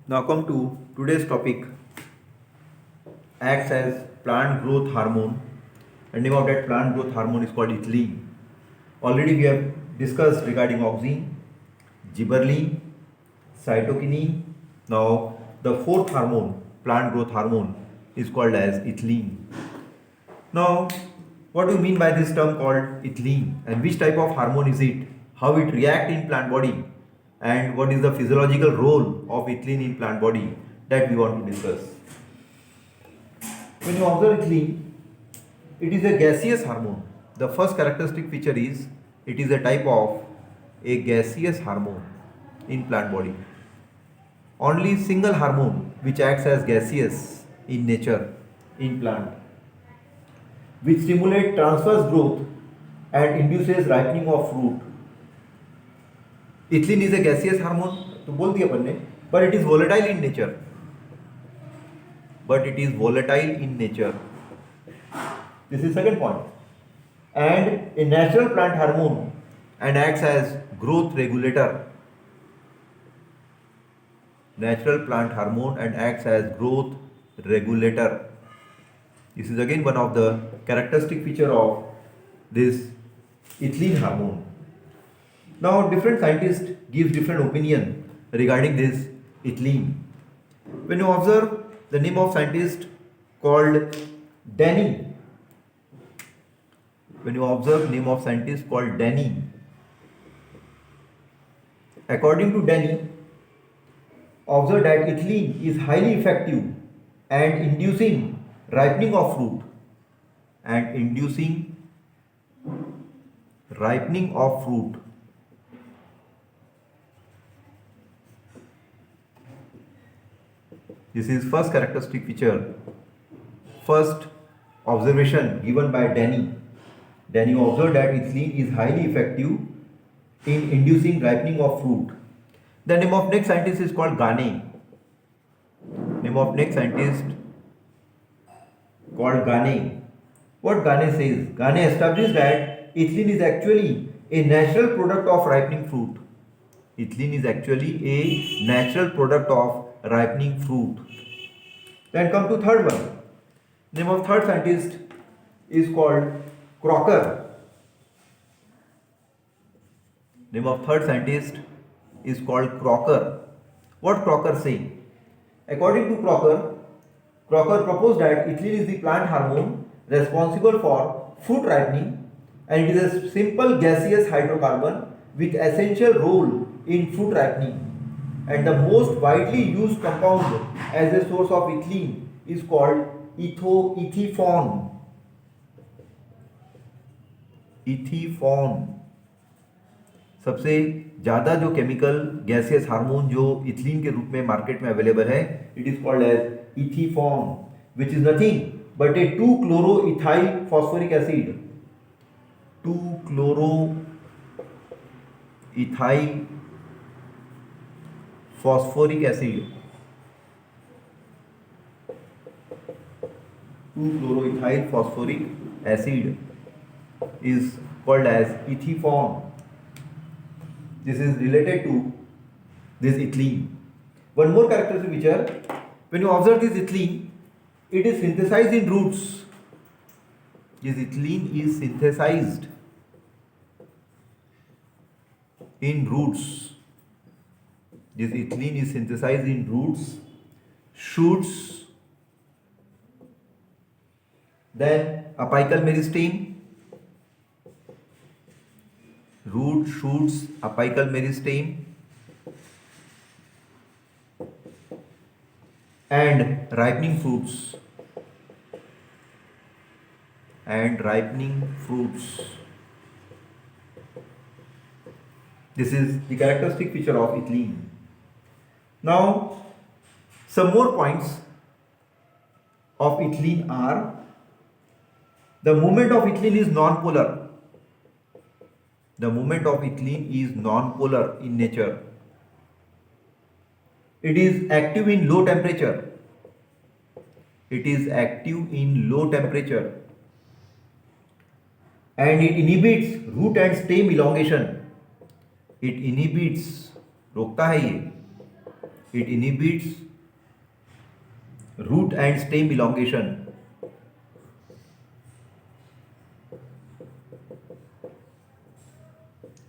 Now come to today's topic, acts as plant growth hormone. The name of that plant growth hormone is called ethylene. Already we have discussed regarding auxin, gibberellin, cytokinin. Now the fourth hormone, plant growth hormone, is called as ethylene. Now what do you mean by this term called ethylene, and which type of hormone is it? How it react in plant body, and what is the physiological role of ethylene in plant body, that we want to discuss. When you observe ethylene, it is a gaseous hormone. The first characteristic feature is it is a type of a gaseous hormone in plant body. Only single hormone which acts as gaseous in nature in plant, which stimulate transverse growth and induces ripening of fruit. Ethylene is a gaseous hormone, तो बोल दिया अपन ने, but it is volatile in nature. But it is volatile in nature. This is second point. And a natural plant hormone and acts as growth regulator. Natural plant hormone and acts as growth regulator. This is again one of the characteristic feature of this ethylene hormone. Now different scientists give different opinion regarding this ethylene. When you observe the name of scientist called Denny, when you observe name of scientist called Denny, according to Denny, observe that ethylene is highly effective and inducing ripening of fruit and inducing ripening of fruit. This is first characteristic feature, first observation given by Denny. Denny observed that ethylene is highly effective in inducing ripening of fruit. The name of next scientist is called Gane. Name of next scientist called Gane. What Gane says? Gane established that ethylene is actually a natural product of ripening fruit. Ethylene is actually a natural product of ripening fruit. Then come to third one. Name of third scientist is called Crocker. Name of third scientist is called Crocker. What Crocker say? According to Crocker, Crocker proposed that ethylene is the plant hormone responsible for fruit ripening, and it is a simple gaseous hydrocarbon with essential role in fruit ripening. And the most widely used compound as a source of ethylene is called ethiphon. Ethiphon. सबसे ज़्यादा जो chemical gaseous hormone जो ethylene के रूप में market में available है, it is called as ethephon, which is nothing but a 2-chloro-ethyl phosphoric acid. 2-chloro-ethyl phosphoric acid. 2-chloro-ethyl phosphoric acid is called as ethiform. This is related to this ethylene. One more characteristic feature, when you observe this ethylene, it is synthesized in roots. This ethylene is synthesized in roots. This ethylene is synthesized in roots, shoots, then apical meristem, root, shoots, apical meristem, and ripening fruits. This is the characteristic feature of ethylene. Now, some more points of ethylene are: the movement of ethylene is non-polar. The movement of ethylene is non-polar in nature. It is active in low temperature. It is active in low temperature. And it inhibits root and stem elongation. It inhibits, रोकता है ये, It inhibits root and stem elongation.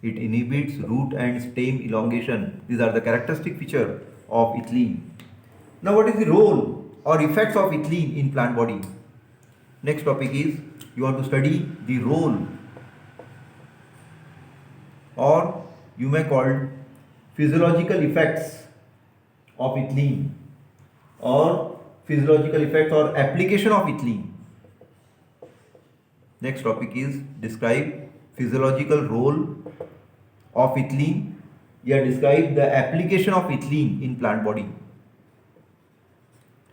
It inhibits root and stem elongation. These are the characteristic feature of ethylene. Now what is the role or effects of ethylene in plant body? Next topic is you want to study the role, or you may call physiological effects of ethylene, or physiological effects or application of ethylene. Next topic is describe physiological role of ethylene, या describe the application of ethylene in plant body.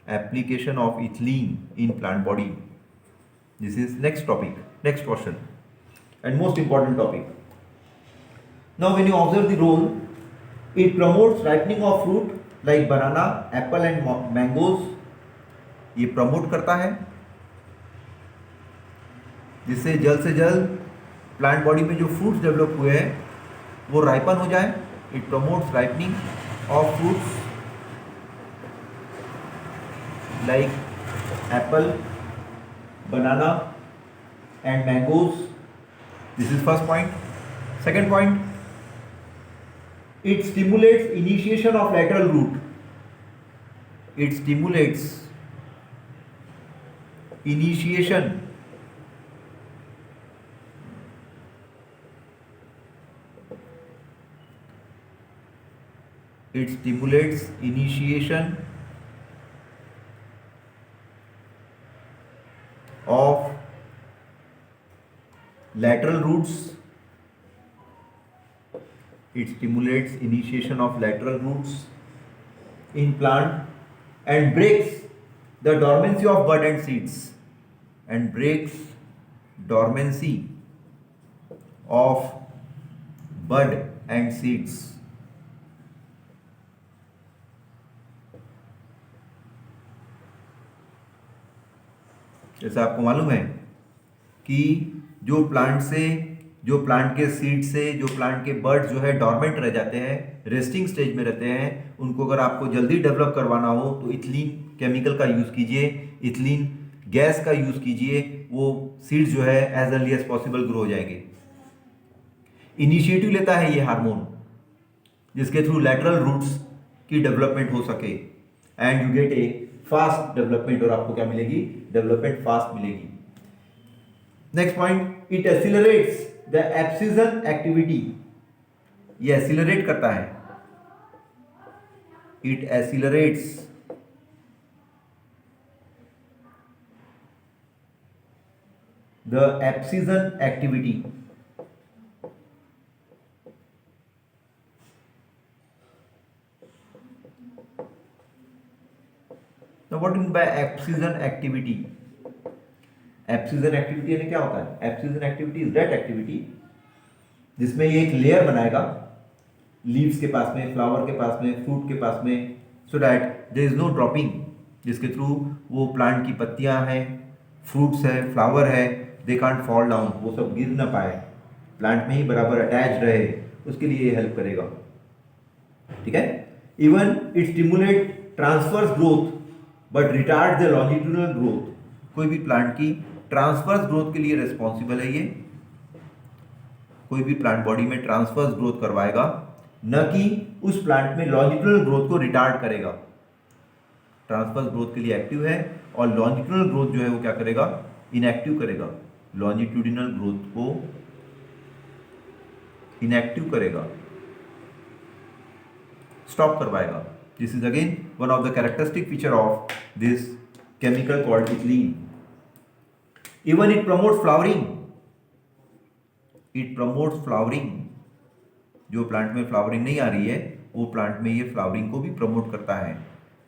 Application of ethylene in plant body. This is next topic, next question, and most important topic. Now when you observe the role, it promotes ripening of fruit like banana, apple and mangoes. ये promote करता है जिससे जल्द से जल्द plant body में जो fruits develop हुए हैं वो राइपन हो जाए. It promotes ripening of fruits like apple, banana and mangoes. This is first point. Second point, it stimulates initiation of lateral root. It stimulates initiation of lateral roots. It stimulates initiation of lateral roots in plant and breaks the dormancy of bud and seeds. And breaks dormancy of bud and seeds. जैसा आपको मालूम है कि जो plant के seed से जो plant के बर्ड जो है डॉर्मेंट रह जाते हैं, रेस्टिंग स्टेज में रहते हैं, उनको अगर आपको जल्दी डेवलप करवाना हो तो इथिलीन केमिकल का यूज़ कीजिए, इथिलीन गैस का यूज़ कीजिए. वो सीड्स जो है as early as possible grow हो जाएंगे. इनिशिएटिव लेता है ये हार्मोन जिसके थ्रू लैटरल रूट्स की डेवलपमेंट हो सके and you get a fast development. और आपको क्या मिलेगी? डेवलपमेंट फास्ट मिलेगी. Next point, it accelerates the abscission activity. ये एक्सीलरेट करता है. It accelerates the abscission activity. Now what do you mean by abscission activity? Abscission activity यानी क्या होता है? Abscission activity is that activity जिसमें ये एक लेयर बनाएगा लीव्स के पास में, फ्लावर के पास में, फ्रूट के पास में, so that there is no dropping, जिसके थ्रू वो प्लांट की पत्तियां हैं, फ्रूट्स है, फ्लावर है, they can't fall down, वो सब गिर ना पाए, प्लांट में ही बराबर अटैच रहे, उसके लिए ये हेल्प करेगा. ठीक है. Even it stimulate transverse growth but retard the longitudinal growth. कोई भी प्लांट की ट्रांसवर्स ग्रोथ के लिए रिस्पॉन्सिबल है ये. कोई भी प्लांट बॉडी में ट्रांसवर्स ग्रोथ करवाएगा, न कि उस प्लांट में लॉन्जिट्यूडनल ग्रोथ को रिटार्ड करेगा. ट्रांसवर्स ग्रोथ के लिए एक्टिव है और लॉन्जिट्यूडनल ग्रोथ जो है वो क्या करेगा? इनएक्टिव करेगा. लॉन्जिट्यूडिनल ग्रोथ को इनएक्टिव करेगा, स्टॉप करवाएगा. This is again one of the characteristic feature of this chemical called ethylene. Even it promotes flowering. It promotes flowering. जो प्लांट में फ्लावरिंग नहीं आ रही है वो प्लांट में ये फ्लावरिंग को भी प्रमोट करता है,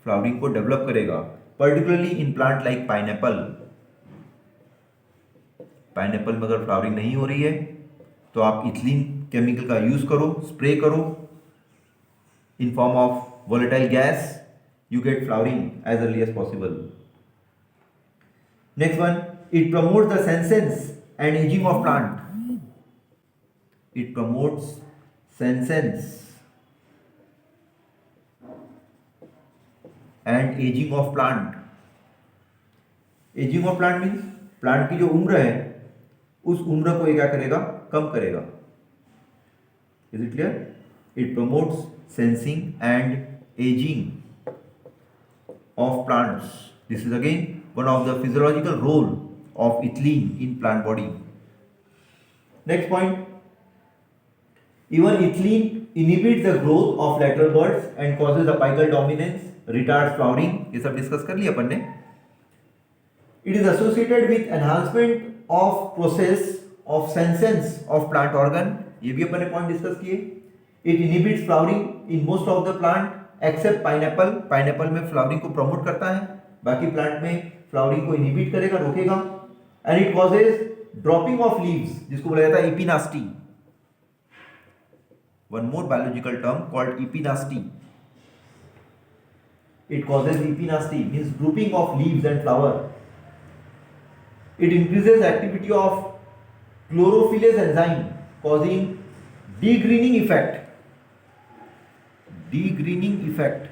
फ्लावरिंग को डेवलप करेगा. Particularly in plant like pineapple. Pineapple में अगर फ्लावरिंग नहीं हो रही है तो आप इथिलीन केमिकल का यूज करो, स्प्रे करो in form of volatile gas, you get flowering as early as possible. Next one, it promotes the senescence and aging of plant. It promotes senescence and ageing of plant. Ageing of plant means plant की जो उम्र है उस उम्र को ये क्या करेगा, कम करेगा. Is it clear? It promotes sensing and ageing of plants. This is again one of the physiological role of ethylene in plant body. Next point, even ethylene inhibits the growth of lateral buds and causes apical dominance, retards flowering. ये सब discuss कर लिया अपन ने. It is associated with enhancement of process of senescence of plant organ. ये भी अपन ने point discuss किए. It inhibits flowering in most of the plant except pineapple. pineapple में फ्लावरिंग को प्रमोट करता है, बाकी प्लांट में फ्लावरिंग को इनहिबिट करेगा, रोकेगा. And it causes dropping of leaves, जिसको बोला जाता है epinasty. One more biological term called epinasty. It causes epinasty, means drooping of leaves and flower. It increases activity of chlorophyllase enzyme, causing degreening effect. Degreening effect.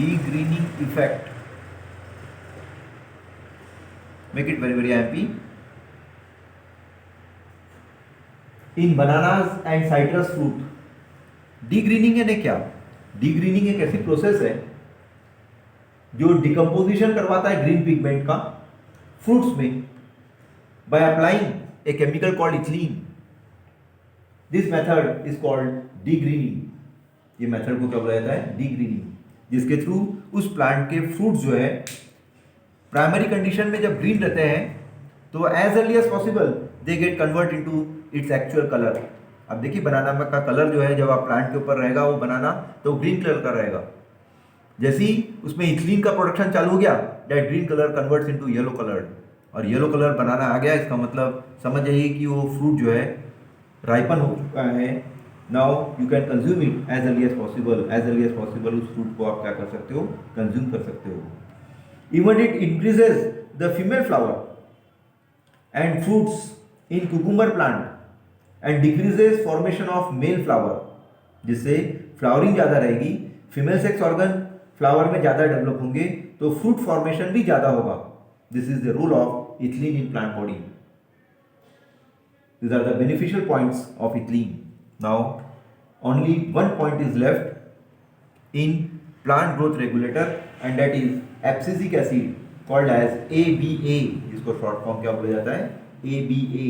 Degreening effect. Make it very happy. In bananas and citrus fruit. Degreening यानी क्या? डीग्रीनिंग एक ऐसी process है जो decomposition करवाता है green pigment का fruits में by applying a chemical called ethylene. This method is called degreening. ये मेथड को क्या बोला जाता है? डीग्रीनिंग, जिसके थ्रू उस प्लांट के फ्रूट्स जो है प्राइमरी कंडीशन में जब ग्रीन रहते हैं तो as early as possible they get convert into its actual colour. अब देखिए बनाना का कलर जो है जब आप प्लांट के ऊपर रहेगा वो बनाना तो ग्रीन कलर का रहेगा. जैसे ही उसमें इथिलीन का प्रोडक्शन चालू हो गया, that green colour converts into yellow colour, और येलो कलर बनाना आ गया. इसका मतलब समझ जाइए कि वो फ्रूट जो है राइपन हो चुका है. Now you can consume it as early as possible. As early as possible उस फ्रूट को आप क्या कर सकते हो? कंज्यूम कर सकते हो. Even it increases the female flower and fruits in cucumber plant and decreases formation of male flower. जिससे फ्लावरिंग ज़्यादा रहेगी, फीमेल सेक्स ऑर्गन फ्लावर में ज़्यादा डेवलप होंगे तो फ्रूट फॉर्मेशन भी ज़्यादा होगा. This is the role of ethylene in plant body. These are the beneficial points of ethylene. Now, only one point is left in plant growth regulator, and that is abscisic acid called as ABA. जिसको short form क्या बोला जाता है? ABA.